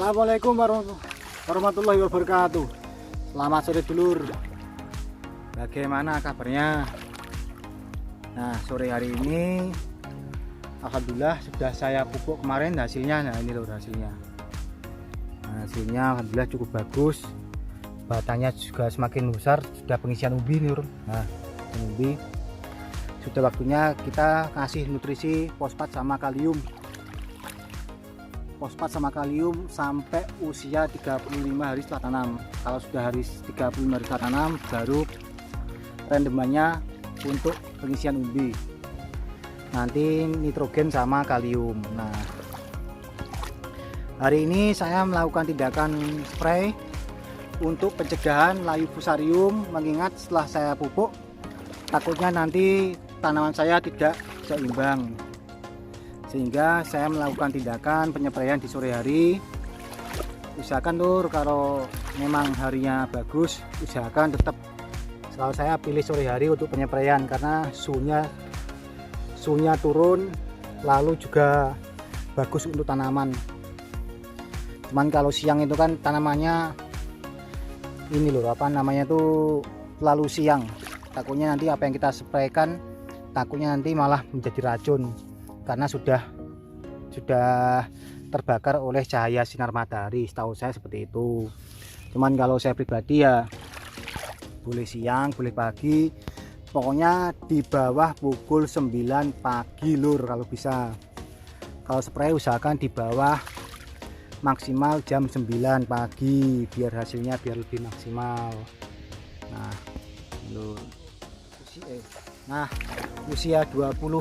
Assalamualaikum warahmatullahi wabarakatuh. Selamat sore dulur. Bagaimana kabarnya? Nah, sore hari ini alhamdulillah sudah saya pupuk kemarin hasilnya. Nah, ini loh hasilnya. Nah, hasilnya alhamdulillah cukup bagus. Batangnya juga semakin besar, sudah pengisian umbi nih, Lur. Nah, umbi. Sudah waktunya kita kasih nutrisi fosfat sama kalium. Fosfat sama kalium sampai usia 35 hari setelah tanam. Kalau sudah hari 35 hari setelah tanam, baru rendemannya untuk pengisian umbi. Nanti nitrogen sama kalium. Nah, hari ini saya melakukan tindakan spray untuk pencegahan layu fusarium, mengingat setelah saya pupuk takutnya nanti tanaman saya tidak seimbang, sehingga saya melakukan tindakan penyepraian di sore hari. Usahakan Lur, kalau memang harinya bagus, usahakan tetap selalu saya pilih sore hari untuk penyepraian, karena suhunya turun, lalu juga bagus untuk tanaman. Cuman kalau siang itu kan tanamannya ini loh, apa namanya tuh, terlalu siang, takutnya nanti apa yang kita spraykan takutnya nanti malah menjadi racun karena sudah terbakar oleh cahaya sinar matahari. Setahu saya seperti itu. Cuman kalau saya pribadi ya boleh siang, boleh pagi, pokoknya di bawah pukul 9 pagi Lur kalau bisa. Kalau spray usahakan di bawah maksimal jam 9 pagi biar hasilnya lebih maksimal. Nah, Lur. Nah, usia 27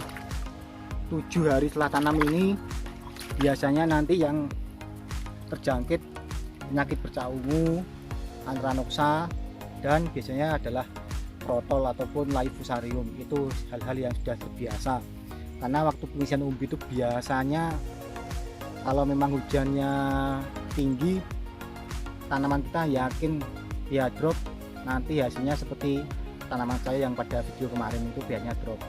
hari setelah tanam ini biasanya nanti yang terjangkit penyakit bercak ungu, anthranoxa, dan biasanya adalah protol ataupun layu fusarium. Itu hal-hal yang sudah terbiasa, karena waktu pengisian umbi itu biasanya kalau memang hujannya tinggi, tanaman kita yakin dia drop, nanti hasilnya seperti tanaman saya yang pada video kemarin itu biarnya drop.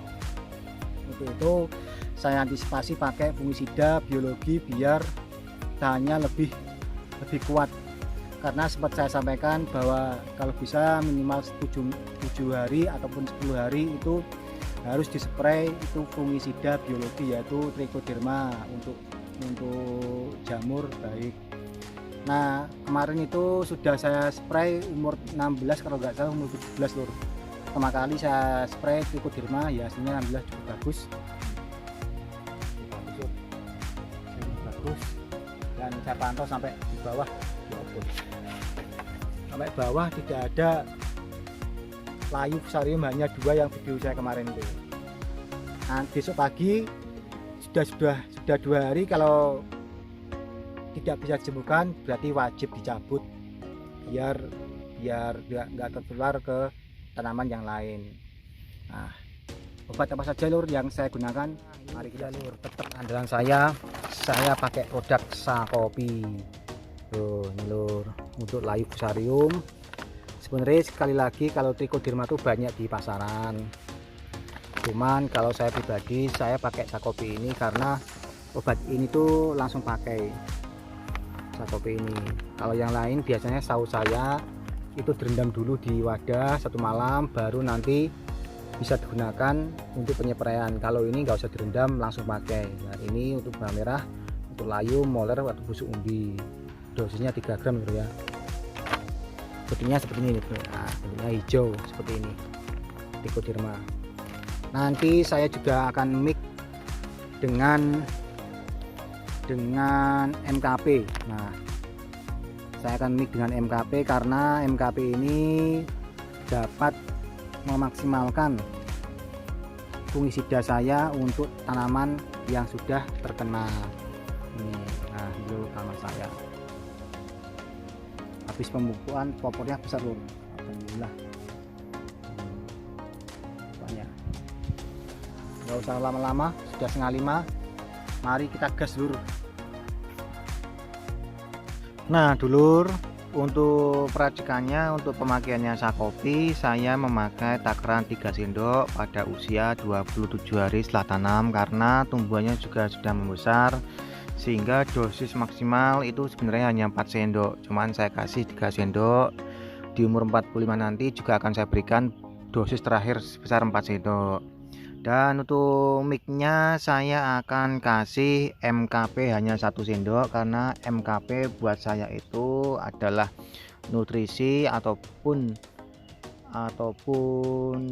Itu saya antisipasi pakai fungisida biologi biar tahannya lebih kuat, karena sempat saya sampaikan bahwa kalau bisa minimal 7 hari ataupun 10 hari itu harus dispray itu fungisida biologi, yaitu trichoderma untuk jamur baik. Nah, kemarin itu sudah saya spray umur 16 kalau nggak salah, umur 17 Lur. Pertama kali saya spray trichoderma, ya hasilnya alhamdulillah cukup bagus. Dan saya pantau sampai di bawah, sampai bawah tidak ada layu fusarium, hanya 2 yang video saya kemarin itu. Nah, besok pagi sudah 2 hari, kalau tidak bisa disembuhkan berarti wajib dicabut biar nggak tertular ke tanaman yang lain. Nah, obat apa saja Lur yang saya gunakan? Mari kita Lur, tetap andalan saya pakai produk Sakopi. Tuh, ini Lur, untuk layu fusarium. Sebenarnya sekali lagi kalau trichoderma itu banyak di pasaran. Cuman kalau saya pribadi saya pakai Sakopi ini karena obat ini tuh langsung pakai Sakopi ini. Kalau yang lain biasanya setahu saya itu direndam dulu di wadah 1 malam, baru nanti bisa digunakan untuk penyepraian. Kalau ini nggak usah direndam, langsung pakai. Nah, ini untuk buah merah, untuk layu, moler, atau busuk umbi. Dosisnya 3 gram gitu ya. Bentuknya seperti ini. Nah, bentuknya hijau seperti ini, trichoderma. Nanti saya juga akan mix dengan MKP. Nah, saya akan mix dengan MKP karena MKP ini dapat memaksimalkan fungisida saya untuk tanaman yang sudah terkena ini. Nah, itu tanaman saya habis pemupukan, popornya besar Lur, alhamdulillah. Banyak, nggak usah lama-lama, sudah 4:30, mari kita gas Lur. Nah dulur, untuk peracikannya, untuk pemakaiannya Sakopi, saya memakai takaran 3 sendok pada usia 27 hari setelah tanam, karena tumbuhannya juga sudah membesar sehingga dosis maksimal itu sebenarnya hanya 4 sendok, cuman saya kasih 3 sendok. Di umur 45 nanti juga akan saya berikan dosis terakhir sebesar 4 sendok. Dan untuk mixnya saya akan kasih MKP hanya 1 sendok, karena MKP buat saya itu adalah nutrisi ataupun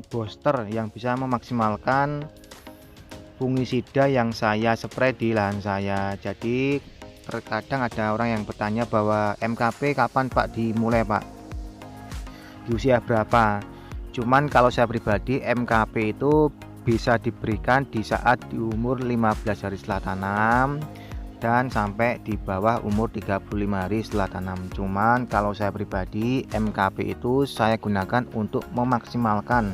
booster yang bisa memaksimalkan fungisida yang saya spray di lahan saya. Jadi terkadang ada orang yang bertanya bahwa MKP kapan Pak dimulai Pak, di usia berapa? Cuman kalau saya pribadi MKP itu bisa diberikan di saat di umur 15 hari setelah tanam dan sampai di bawah umur 35 hari setelah tanam. Cuman kalau saya pribadi MKP itu saya gunakan untuk memaksimalkan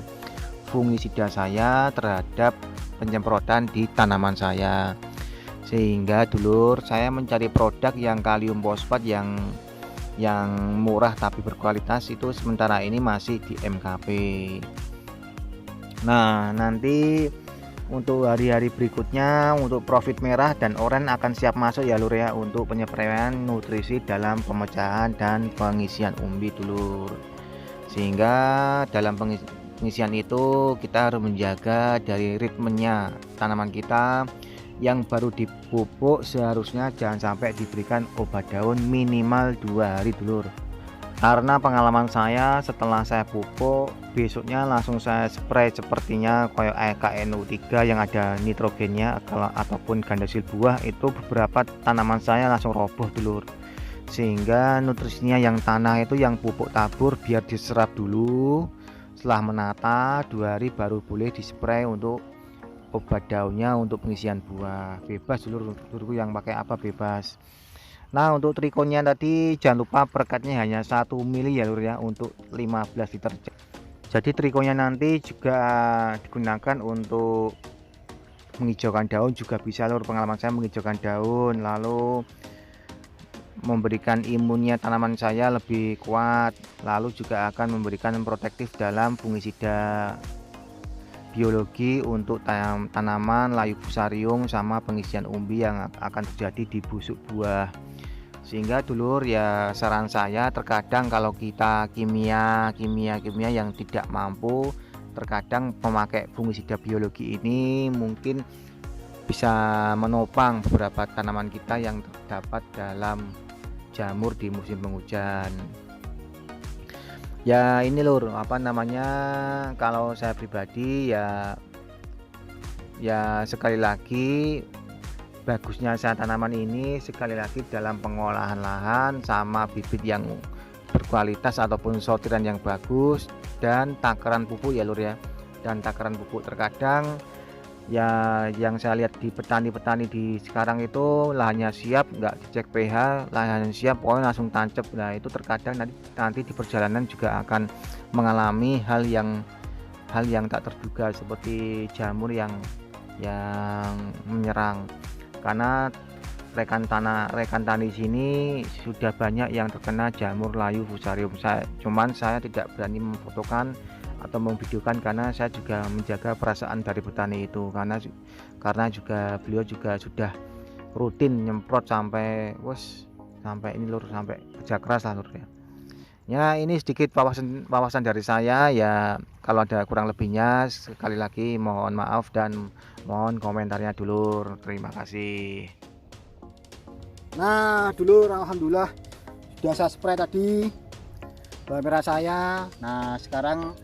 fungisida saya terhadap penyemprotan di tanaman saya, sehingga dulur saya mencari produk yang kalium fosfat yang murah tapi berkualitas itu sementara ini masih di MKP. Nah, nanti untuk hari-hari berikutnya untuk profit merah dan oranye akan siap masuk ya lur ya, untuk penyepraian nutrisi dalam pemecahan dan pengisian umbi dulur. Sehingga dalam pengisian itu kita harus menjaga dari ritmenya tanaman kita. Yang baru dipupuk seharusnya jangan sampai diberikan obat daun minimal 2 hari dulur. Karena pengalaman saya setelah saya pupuk besoknya langsung saya spray sepertinya kayak KNU3 yang ada nitrogennya ataupun gandasil buah, itu beberapa tanaman saya langsung roboh dulur. Sehingga nutrisinya yang tanah itu yang pupuk tabur biar diserap dulu, setelah menata 2 hari baru boleh dispray untuk obat daunnya untuk pengisian buah. Bebas dulur-dulurku yang pakai apa bebas. Nah, untuk trikonnya tadi jangan lupa perekatnya hanya 1 mili ya lur ya, untuk 15 liter. Jadi trikonnya nanti juga digunakan untuk menghijaukan daun juga bisa lur. Pengalaman saya menghijaukan daun, lalu memberikan imunnya tanaman saya lebih kuat, lalu juga akan memberikan protektif dalam fungisida biologi untuk tanaman layu fusarium sama pengisian umbi yang akan terjadi di busuk buah. Sehingga dulur ya saran saya, terkadang kalau kita kimia yang tidak mampu, terkadang memakai fungisida biologi ini mungkin bisa menopang beberapa tanaman kita yang terdapat dalam jamur di musim penghujan. Ya ini lur, apa namanya, kalau saya pribadi ya sekali lagi bagusnya saya tanaman ini sekali lagi dalam pengolahan lahan sama bibit yang berkualitas ataupun sortiran yang bagus dan takaran pupuk ya lur ya. Dan takaran pupuk terkadang ya yang saya lihat di petani-petani di sekarang itu lahannya siap, nggak dicek pH, lahannya siap pokoknya langsung tancap. Nah itu terkadang nanti di perjalanan juga akan mengalami hal yang tak terduga seperti jamur yang menyerang. Karena rekan tani sini sudah banyak yang terkena jamur layu fusarium. Cuman saya tidak berani memfotokan atau memvideokan karena saya juga menjaga perasaan dari petani itu, karena juga beliau juga sudah rutin nyemprot sampai ini lur, sampai kerja keras lah lur ya. Ya ini sedikit wawasan dari saya ya, kalau ada kurang lebihnya sekali lagi mohon maaf dan mohon komentarnya dulur. Terima kasih. Nah dulur, alhamdulillah sudah saya spray tadi bawang merah saya. Nah sekarang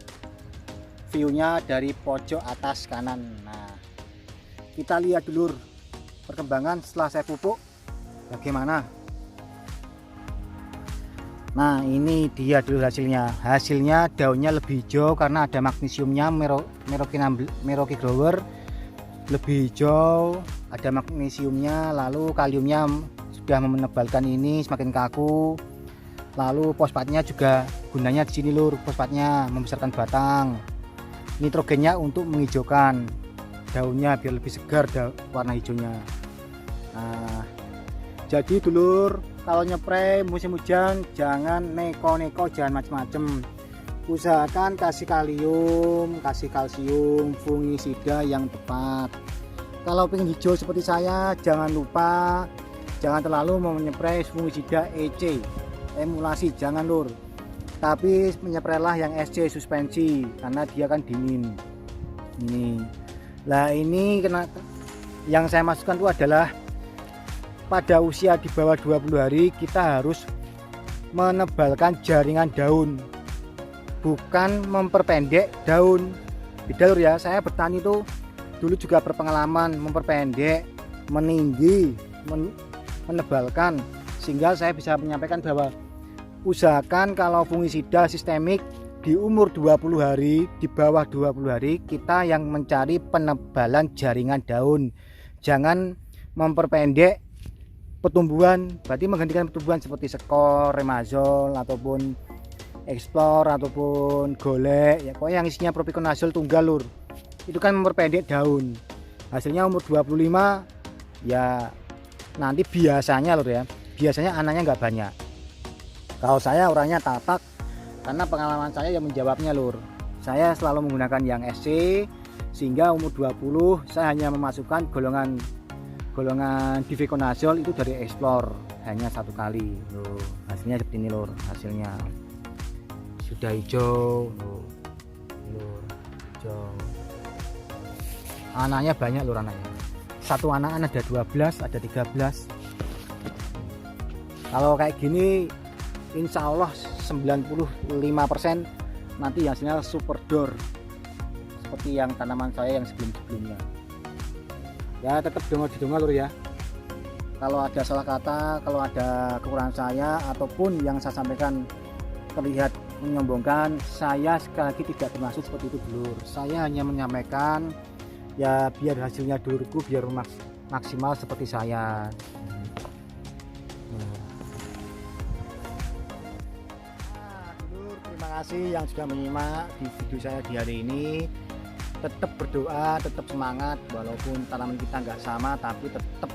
viewnya dari pojok atas kanan. Nah kita lihat dulur perkembangan setelah saya pupuk bagaimana. Nah ini dia dulu hasilnya daunnya lebih hijau karena ada magnesiumnya, Meroki Grower lebih hijau, ada magnesiumnya, lalu kaliumnya sudah menebalkan ini semakin kaku, lalu fosfatnya juga gunanya di sini lur, fosfatnya membesarkan batang, nitrogennya untuk menghijaukan daunnya biar lebih segar warna hijaunya. Nah jadi dulur kalau nyepray musim hujan jangan neko-neko, jangan macem-macem, usahakan kasih kalium, kasih kalsium, fungisida yang tepat. Kalau pengen hijau seperti saya jangan lupa jangan terlalu menyepray fungisida EC emulasi, jangan lur, tapi menyeprailah yang SC suspensi karena dia kan dingin ini. Lah ini kena yang saya masukkan itu adalah pada usia di bawah 20 hari kita harus menebalkan jaringan daun, bukan memperpendek daun. Beda lur ya, saya bertani itu dulu juga berpengalaman memperpendek, meninggi, menebalkan, sehingga saya bisa menyampaikan bahwa usahakan kalau fungisida sistemik di umur 20 hari, di bawah 20 hari kita yang mencari penebalan jaringan daun, jangan memperpendek pertumbuhan, berarti menggantikan pertumbuhan seperti skor, remazol ataupun explore ataupun golek ya, pokoknya yang isinya propiconazole tunggal lur, itu kan memperpendek daun. Hasilnya umur 25 ya nanti biasanya lur ya, biasanya anaknya nggak banyak. Kalau saya orangnya tatak, karena pengalaman saya yang menjawabnya lur, saya selalu menggunakan yang SC, sehingga umur 20 saya hanya memasukkan golongan diviconazole itu dari explore hanya 1 kali loh. Hasilnya seperti ini lur, hasilnya sudah hijau lur, hijau. Anaknya banyak lur, anaknya satu anak ada 12, ada 13. Kalau kayak gini insya Allah 95% nanti hasilnya super door seperti yang tanaman saya yang sebelumnya. Ya tetap dengar lur ya, kalau ada salah kata, kalau ada kekurangan saya ataupun yang saya sampaikan terlihat menyombongkan, saya sekali lagi tidak bermaksud seperti itu dulur. Saya hanya menyampaikan ya biar hasilnya dulurku biar maksimal seperti saya. Terima kasih yang sudah menyimak di video saya di hari ini. Tetap berdoa, tetap semangat, walaupun tanaman kita nggak sama, tapi tetap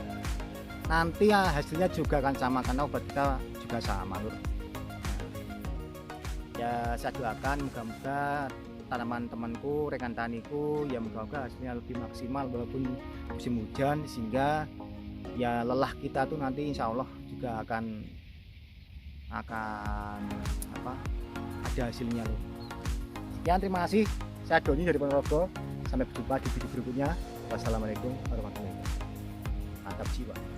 nanti ya hasilnya juga akan sama karena obat kita juga sama lur. Ya saya doakan moga-moga tanaman temanku, rekan taniku ya moga-moga hasilnya lebih maksimal walaupun musim hujan, sehingga ya lelah kita tuh nanti insya Allah juga akan apa ada hasilnya loh. Sekian, terima kasih. Saya Doni dari Ponorogo. Sampai berjumpa di video berikutnya. Wassalamualaikum warahmatullahi wabarakatuh. Mantap jiwa.